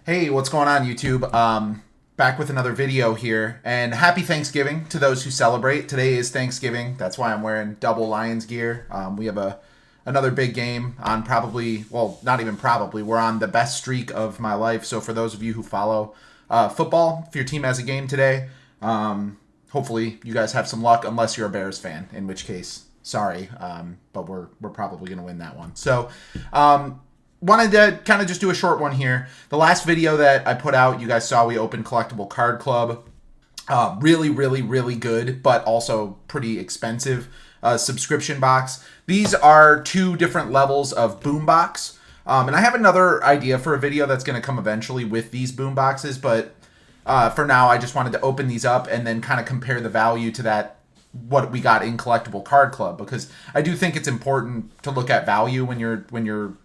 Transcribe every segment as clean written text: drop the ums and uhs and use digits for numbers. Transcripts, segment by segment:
Hey, what's going on, YouTube? Back with another video here, and happy Thanksgiving to those who celebrate. Today is Thanksgiving. That's why I'm wearing double Lions gear. We have another big game on not even probably, we're on the best streak of my life. So for those of you who follow football, if your team has a game today, hopefully you guys have some luck, unless you're a Bears fan, in which case, sorry, but we're probably going to win that one. So, wanted to kind of just do a short one here. The last video that I put out, you guys saw we opened Collectible Card Club. Really, really, really good, but also pretty expensive subscription box. These are two different levels of Boombox. And I have another idea for a video that's going to come eventually with these Boomboxes, but for now, I just wanted to open these up and then kind of compare the value to what we got in Collectible Card Club, because I do think it's important to look at value when you're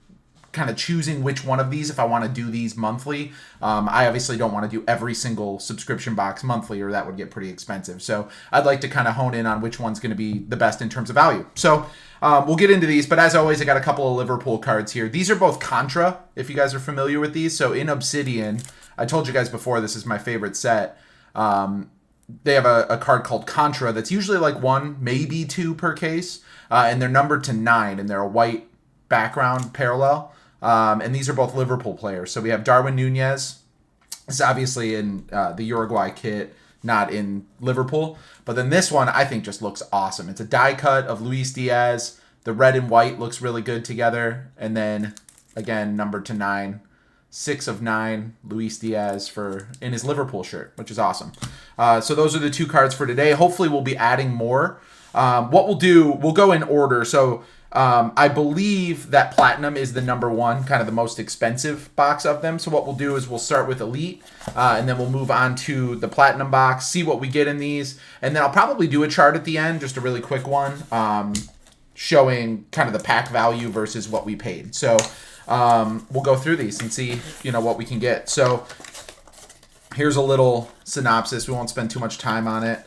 kind of choosing which one of these. If I want to do these monthly, I obviously don't want to do every single subscription box monthly, or that would get pretty expensive. So I'd like to kind of hone in on which one's going to be the best in terms of value. So we'll get into these, but as always, I got a couple of Liverpool cards here. These are both Contra, if you guys are familiar with these. So in Obsidian, I told you guys before, this is my favorite set. They have a card called Contra that's usually like 1, maybe 2 per case, and they're numbered to 9, and they're a white background parallel. And these are both Liverpool players. So we have Darwin Nunez. It's obviously in the Uruguay kit, not in Liverpool. But then this one, I think, just looks awesome. It's a die cut of Luis Diaz. The red and white looks really good together. And then, again, numbered to 9. 6 of 9, Luis Diaz in his Liverpool shirt, which is awesome. So those are the two cards for today. Hopefully we'll be adding more. What we'll do, we'll go in order. So I believe that Platinum is the number 1, kind of the most expensive box of them. So what we'll do is we'll start with Elite, and then we'll move on to the Platinum box, see what we get in these. And then I'll probably do a chart at the end, just a really quick one, showing kind of the pack value versus what we paid. So we'll go through these and see, what we can get. So here's a little synopsis. We won't spend too much time on it.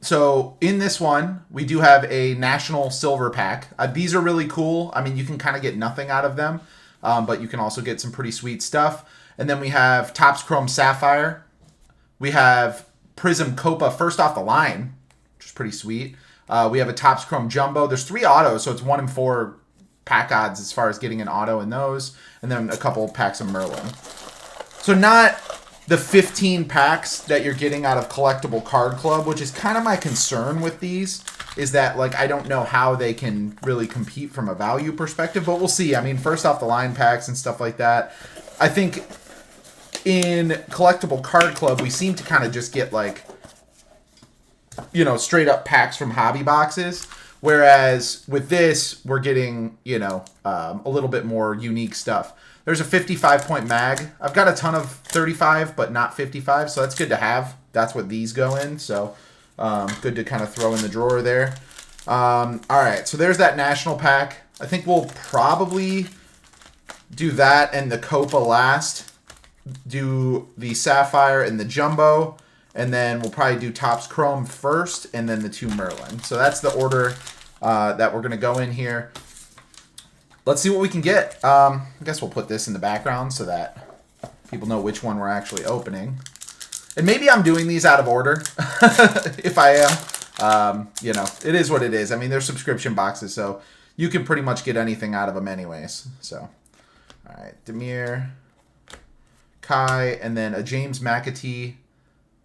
So in this one, we do have a National Silver pack. These are really cool. I mean, you can kind of get nothing out of them, but you can also get some pretty sweet stuff. And then we have Topps Chrome Sapphire. We have Prism Copa first off the line, which is pretty sweet. We have a Topps Chrome Jumbo. There's 3 autos, so it's 1 in 4 pack odds as far as getting an auto in those. And then a couple packs of Merlin. So not the 15 packs that you're getting out of Collectible Card Club, which is kind of my concern with these, is that, like, I don't know how they can really compete from a value perspective, but we'll see. I mean, first off the line packs and stuff like that. I think in Collectible Card Club, we seem to kind of just get, like, straight up packs from hobby boxes. Whereas with this, we're getting, a little bit more unique stuff. There's a 55-point mag. I've got a ton of 35, but not 55, so that's good to have. That's what these go in, so good to kind of throw in the drawer there. All right, so there's that National pack. I think we'll probably do that and the Copa last. Do the Sapphire and the Jumbo. And then we'll probably do Topps Chrome first, and then the 2 Merlin. So that's the order that we're going to go in here. Let's see what we can get. I guess we'll put this in the background so that people know which one we're actually opening. And maybe I'm doing these out of order, if I am. It is what it is. I mean, they're subscription boxes, so you can pretty much get anything out of them anyways. So, all right, Demir, Kai, and then a James McAtee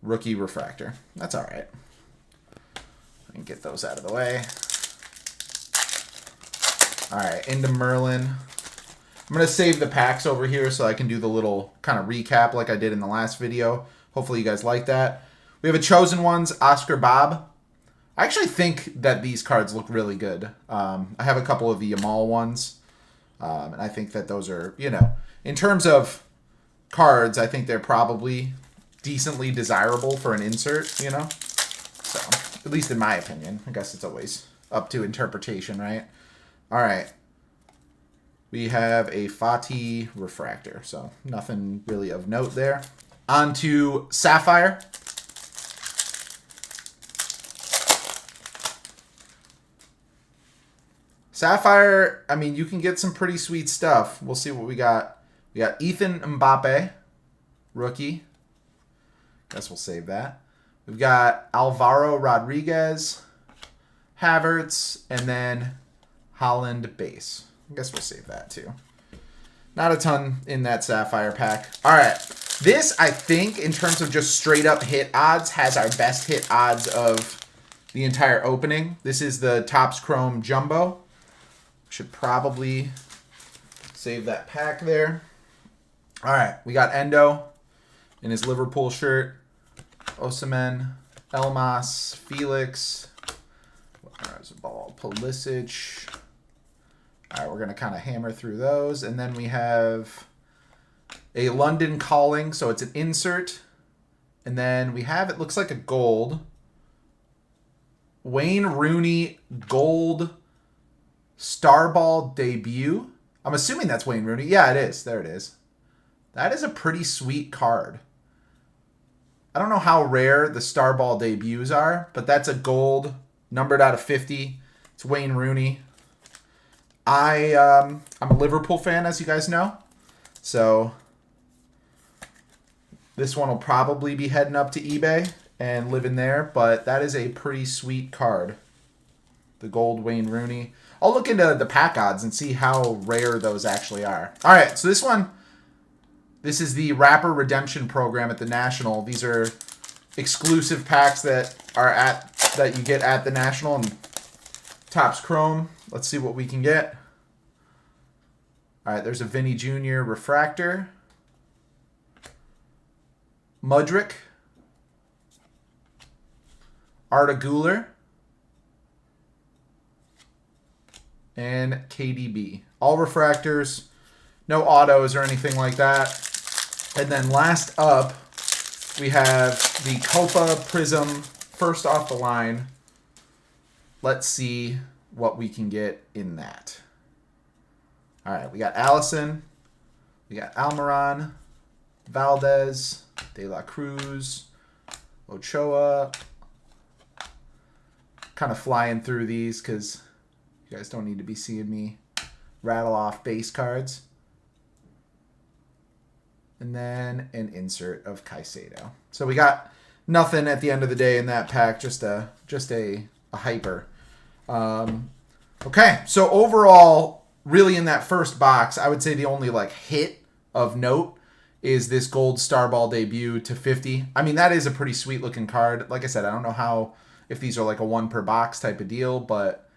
rookie refractor. That's all right. I can get those out of the way. All right, into Merlin. I'm going to save the packs over here so I can do the little kind of recap like I did in the last video. Hopefully you guys like that. We have a Chosen Ones, Oscar Bob. I actually think that these cards look really good. I have a couple of the Yamal ones. And I think that those are, in terms of cards, I think they're probably decently desirable for an insert, So, at least in my opinion. I guess it's always up to interpretation, right? All right. We have a Fati refractor, so nothing really of note there. On to Sapphire. Sapphire, I mean, you can get some pretty sweet stuff. We'll see what we got We got Ethan Mbappe, rookie. Guess we'll save that. We've got Alvaro Rodriguez, Havertz, and then Holland base. I guess we'll save that too. Not a ton in that Sapphire pack. All right. This, I think, in terms of just straight up hit odds, has our best hit odds of the entire opening. This is the Topps Chrome Jumbo. Should probably save that pack there. All right. We got Endo in his Liverpool shirt. Osimhen, Elmas, Felix. There's a ball. Pulisic. All right, we're going to kind of hammer through those. And then we have a London Calling, so it's an insert. And then we have, it looks like a gold. Wayne Rooney gold Starball debut. I'm assuming that's Wayne Rooney. Yeah, it is. There it is. That is a pretty sweet card. I don't know how rare the Starball debuts are, but that's a gold numbered out of 50. It's Wayne Rooney. I'm a Liverpool fan, as you guys know. So this one will probably be heading up to eBay and living there, but that is a pretty sweet card. The gold Wayne Rooney. I'll look into the pack odds and see how rare those actually are. All right, so this is the Rapper Redemption Program at the National. These are exclusive packs that you get at the National and Topps Chrome. Let's see what we can get. All right, there's a Vinny Jr. refractor. Mudryk. Arda Güler. And KDB. All refractors. No autos or anything like that. And then last up, we have the Copa Prism first off the line. Let's see what we can get in that. All right, we got Allison. We got Almiron. Valdez. De La Cruz. Ochoa. Kind of flying through these because you guys don't need to be seeing me rattle off base cards. And then an insert of Caicedo. So we got nothing at the end of the day in that pack, just a hyper. Okay, so overall, really in that first box, I would say the only like hit of note is this gold Starball debut to 50. I mean, that is a pretty sweet looking card. Like I said, I don't know if these are like a one per box type of deal, but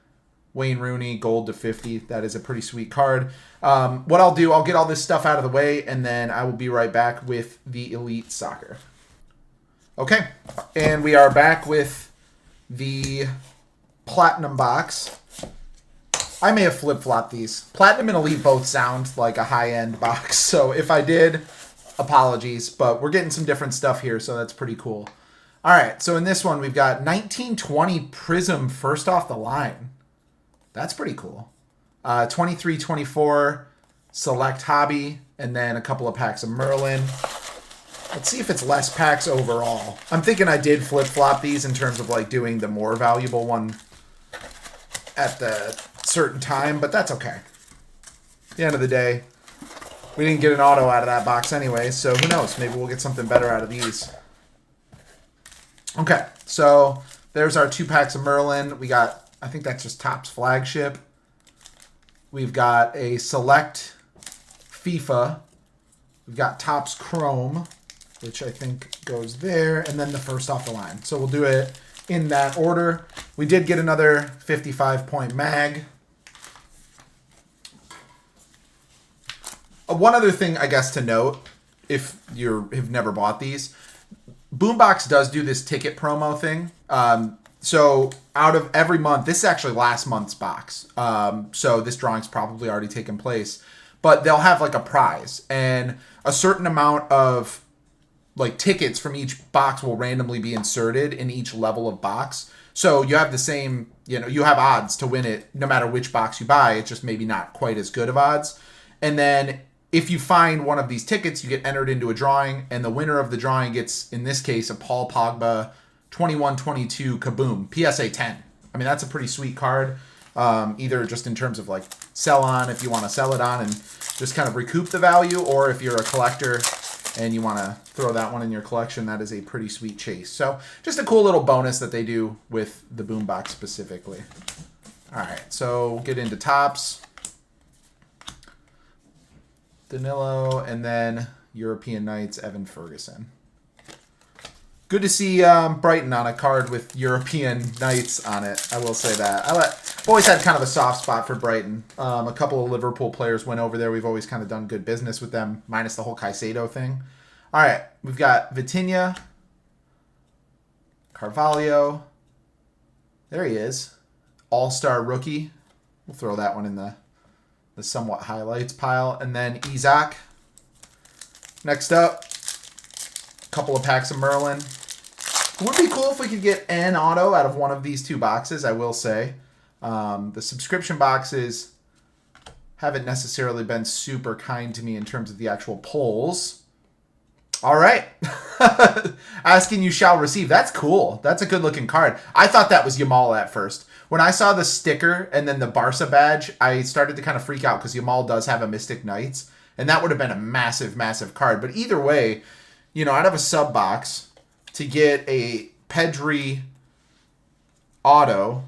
Wayne Rooney, gold to 50. That is a pretty sweet card. What I'll do, I'll get all this stuff out of the way, and then I will be right back with the Elite Soccer. Okay, and we are back with the Platinum box. I may have flip-flopped these. Platinum and Elite both sound like a high-end box, so if I did, apologies, but we're getting some different stuff here, so that's pretty cool. All right, so in this one, we've got 1920 Prism first off the line. That's pretty cool. 23-24 Select Hobby, and then a couple of packs of Merlin. Let's see if it's less packs overall. I'm thinking I did flip-flop these in terms of like doing the more valuable one at the certain time, but that's okay. At the end of the day, we didn't get an auto out of that box anyway, so who knows? Maybe we'll get something better out of these. Okay, so there's our 2 packs of Merlin. We got, I think that's just Topps Flagship. We've got a Select FIFA. We've got Topps Chrome, which I think goes there, and then the first off the line. So we'll do it in that order. We did get another 55-point mag. One other thing, I guess, to note, if you have never bought these, Boombox does do this ticket promo thing. So out of every month, this is actually last month's box. So this drawing's probably already taken place. But they'll have like a prize, and a certain amount of like tickets from each box will randomly be inserted in each level of box. So you have the same, you have odds to win it no matter which box you buy. It's just maybe not quite as good of odds. And then if you find one of these tickets, you get entered into a drawing, and the winner of the drawing gets, in this case, a Paul Pogba 21-22 Kaboom, PSA 10. I mean, that's a pretty sweet card. either just in terms of like sell on if you want to sell it on and just kind of recoup the value, or if you're a collector and you want to throw that one in your collection, that is a pretty sweet chase. So just a cool little bonus that they do with the Boombox specifically. All right, so we'll get into tops. Danilo, and then European Knights, Evan Ferguson. Good to see Brighton on a card with European Knights on it. I will say that. I've always had kind of a soft spot for Brighton. A couple of Liverpool players went over there. We've always kind of done good business with them, minus the whole Caicedo thing. All right, we've got Vitinha, Carvalho. There he is. All-star rookie. We'll throw that one in the somewhat highlights pile. And then Isaac. Next up, a couple of packs of Merlin. It would be cool if we could get an auto out of one of these two boxes, I will say. The subscription boxes haven't necessarily been super kind to me in terms of the actual pulls. All right. Asking you shall receive. That's cool. That's a good looking card. I thought that was Yamal at first. When I saw the sticker and then the Barca badge, I started to kind of freak out because Yamal does have a Mystic Knights. And that would have been a massive, massive card. But either way, you know, out of a sub box to get a Pedri auto,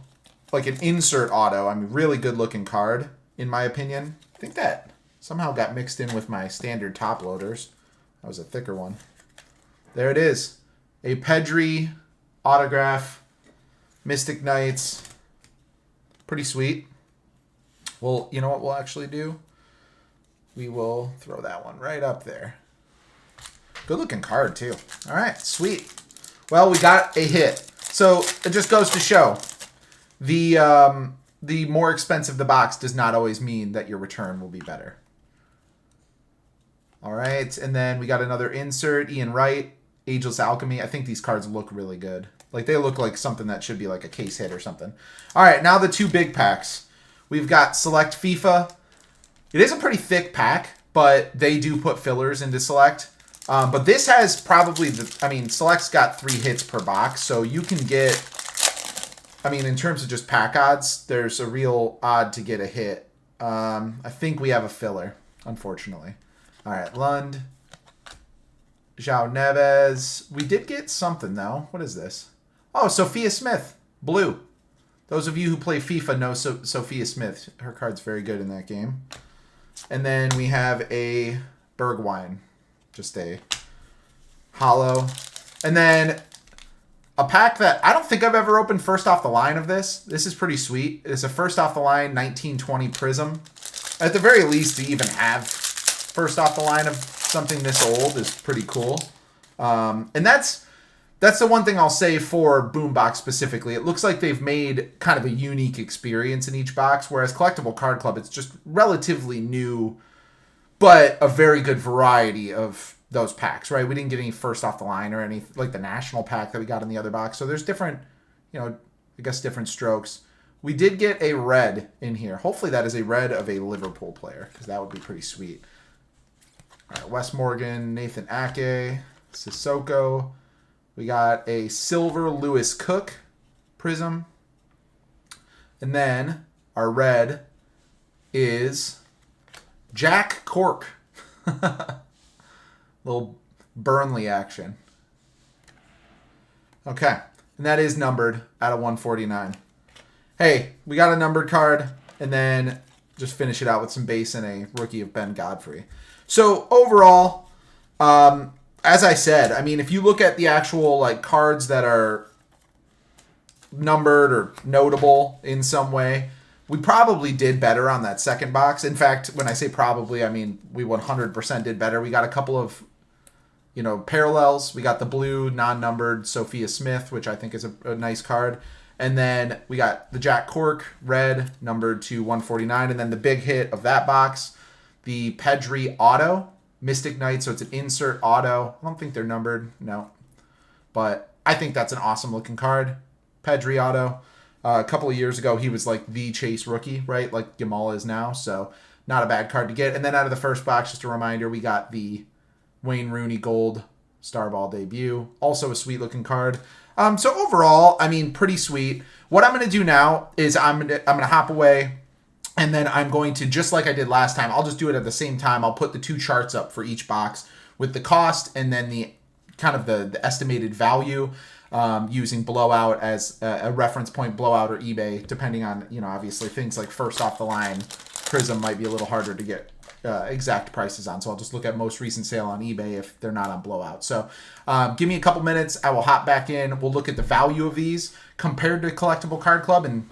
like an insert auto, I mean, really good looking card, in my opinion. I think that somehow got mixed in with my standard top loaders. That was a thicker one. There it is. A Pedri autograph, Mystic Knights. Pretty sweet. Well, you know what we'll actually do? We will throw that one right up there. Good looking card too. All right, sweet. Well, we got a hit. So it just goes to show the more expensive the box does not always mean that your return will be better. All right, and then we got another insert, Ian Wright, Ageless Alchemy. I think these cards look really good. Like, they look like something that should be like a case hit or something. All right, now the two big packs. We've got Select FIFA. It is a pretty thick pack, but they do put fillers into Select. But this has probably Select's got 3 hits per box, so you can get, in terms of just pack odds, there's a real odd to get a hit. I think we have a filler, unfortunately. All right, Lund, João Neves. We did get something, though. What is this? Oh, Sophia Smith, blue. Those of you who play FIFA know Sophia Smith. Her card's very good in that game. And then we have a Bergwijn, just a hollow. And then a pack that I don't think I've ever opened first off the line of this. This is pretty sweet. It's a first off the line 1920 Prism. At the very least, to even have first off the line of something this old is pretty cool. And that's the one thing I'll say for Boombox specifically. It looks like they've made kind of a unique experience in each box, whereas Collectible Card Club, it's just relatively new, but a very good variety of those packs, right? We didn't get any first off the line or any, like the national pack that we got in the other box. So there's different, I guess different strokes. We did get a red in here. Hopefully that is a red of a Liverpool player, because that would be pretty sweet. All right, Wes Morgan, Nathan Ake, Sissoko. We got a silver Lewis Cook Prism. And then our red is Jack Cork. Little Burnley action. Okay. And that is numbered out of 149. Hey, we got a numbered card. And then just finish it out with some base and a rookie of Ben Godfrey. So overall, as I said, if you look at the actual cards that are numbered or notable in some way, we probably did better on that second box. In fact, when I say probably, we 100% did better. We got a couple of, parallels. We got the blue non-numbered Sophia Smith, which I think is a nice card. And then we got the Jack Cork, red, numbered to 149. And then the big hit of that box, the Pedri Auto, Mystic Knight, so it's an insert auto. I don't think they're numbered, no. But I think that's an awesome looking card. Pedri Auto. A couple of years ago, he was like the chase rookie, right? Like Yamal is now, so not a bad card to get. And then out of the first box, just a reminder, we got the Wayne Rooney Gold Starball debut. Also a sweet looking card. So overall, pretty sweet. what I'm going to do now is I'm going to hop away, and then I'm going to, just like I did last time, I'll just do it at the same time. I'll put the 2 charts up for each box with the cost and then the kind of the estimated value, using Blowout as a reference point, Blowout or eBay, depending on, obviously things like first off the line, Prism might be a little harder to get exact prices on. So I'll just look at most recent sale on eBay if they're not on Blowout. So give me a couple minutes. I will hop back in. We'll look at the value of these compared to Collectible Card Club, and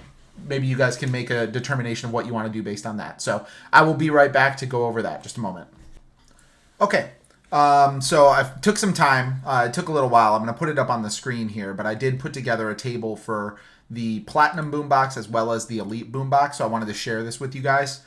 maybe you guys can make a determination of what you want to do based on that. So I will be right back to go over that. Just a moment. Okay. So I took some time. It took a little while. I'm going to put it up on the screen here, but I did put together a table for the Platinum Boombox as well as the Elite Boombox. So I wanted to share this with you guys.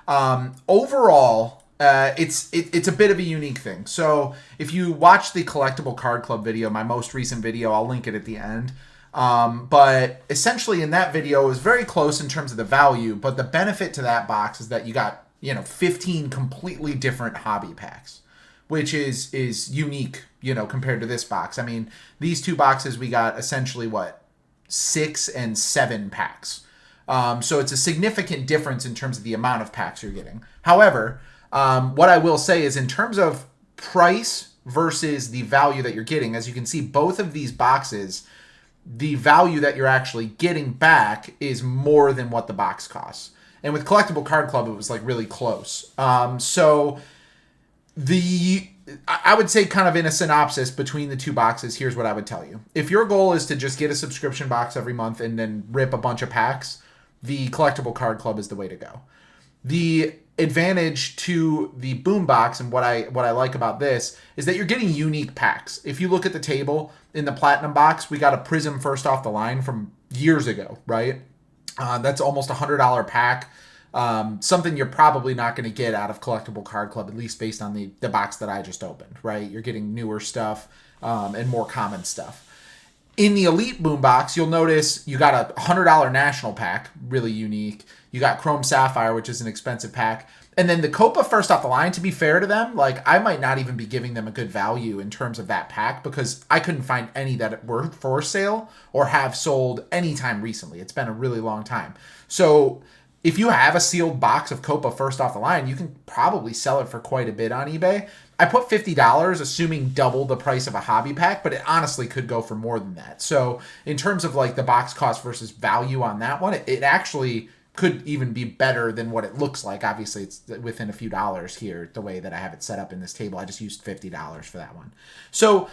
Overall, it's a bit of a unique thing. So if you watch the Collectible Card Club video, my most recent video, I'll link it at the end. But essentially in that video, it was very close in terms of the value, but the benefit to that box is that you got, 15 completely different hobby packs, which is unique, compared to this box. I mean, these 2 boxes, we got essentially 6 and 7 packs. So it's a significant difference in terms of the amount of packs you're getting. However, what I will say is in terms of price versus the value that you're getting, as you can see, both of these boxes, the value that you're actually getting back is more than what the box costs. And with Collectible Card Club, it was really close. So I would say, kind of in a synopsis between the 2 boxes, here's what I would tell you. If your goal is to just get a subscription box every month and then rip a bunch of packs, the Collectible Card Club is the way to go. The advantage to the Boombox, and what I like about this, is that you're getting unique packs. If you look at the table in the Platinum box, we got a Prism first off the line from years ago, right? That's almost a $100 pack. Something you're probably not going to get out of Collectible Card Club, at least based on the box that I just opened, right? You're getting newer stuff and more common stuff. In the Elite Boombox, you'll notice you got a $100 national pack, really unique. You got Chrome Sapphire, which is an expensive pack. And then the Copa first off the line, to be fair to them, I might not even be giving them a good value in terms of that pack because I couldn't find any that were for sale or have sold anytime recently. It's been a really long time. So if you have a sealed box of Copa first off the line, you can probably sell it for quite a bit on eBay. I put $50, assuming double the price of a hobby pack, but it honestly could go for more than that. So in terms of the box cost versus value on that one, it actually could even be better than what it looks like. Obviously, it's within a few dollars here, the way that I have it set up in this table. I just used $50 for that one. So,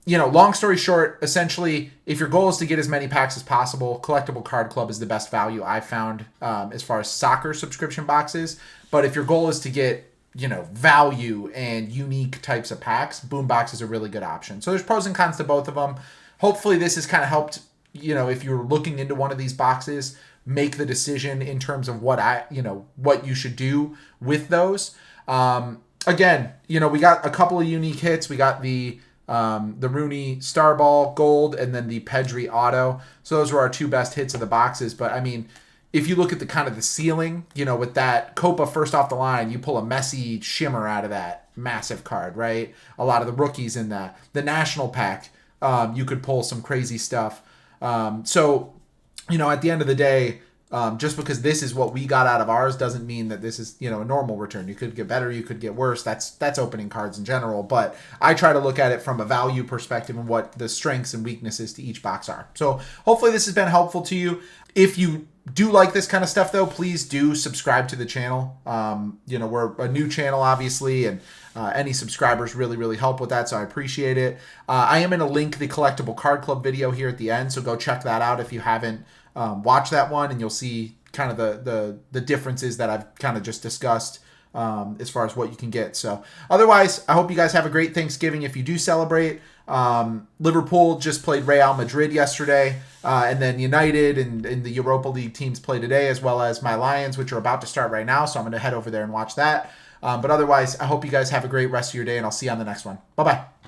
long story short, essentially, if your goal is to get as many packs as possible, Collectible Card Club is the best value I've found as far as soccer subscription boxes. But if your goal is to get, value and unique types of packs, Boombox is a really good option. So there's pros and cons to both of them. Hopefully this has kind of helped, if you're looking into one of these boxes, make the decision in terms of what you should do with those. Again, we got a couple of unique hits. We got the Rooney Starball Gold and then the Pedri Auto. So those were our 2 best hits of the boxes. But I mean, if you look at the kind of the ceiling, with that Copa first off the line, you pull a Messi shimmer out of that massive card, right? A lot of the rookies in that. The national pack, you could pull some crazy stuff. So at the end of the day, just because this is what we got out of ours doesn't mean that this is, a normal return. You could get better, you could get worse. That's opening cards in general. But I try to look at it from a value perspective and what the strengths and weaknesses to each box are. So hopefully this has been helpful to you. If you do like this kind of stuff, though, please do subscribe to the channel. We're a new channel, obviously, and any subscribers really, really help with that, so I appreciate it. I am going to link the Collectible Card Club video here at the end, so go check that out if you haven't watched that one, and you'll see kind of the differences that I've kind of just discussed as far as what you can get. So otherwise, I hope you guys have a great Thanksgiving if you do celebrate. Liverpool just played Real Madrid yesterday, and then United and the Europa League teams play today, as well as my Lions, which are about to start right now, so I'm going to head over there and watch that. But otherwise, I hope you guys have a great rest of your day, and I'll see you on the next one. Bye-bye.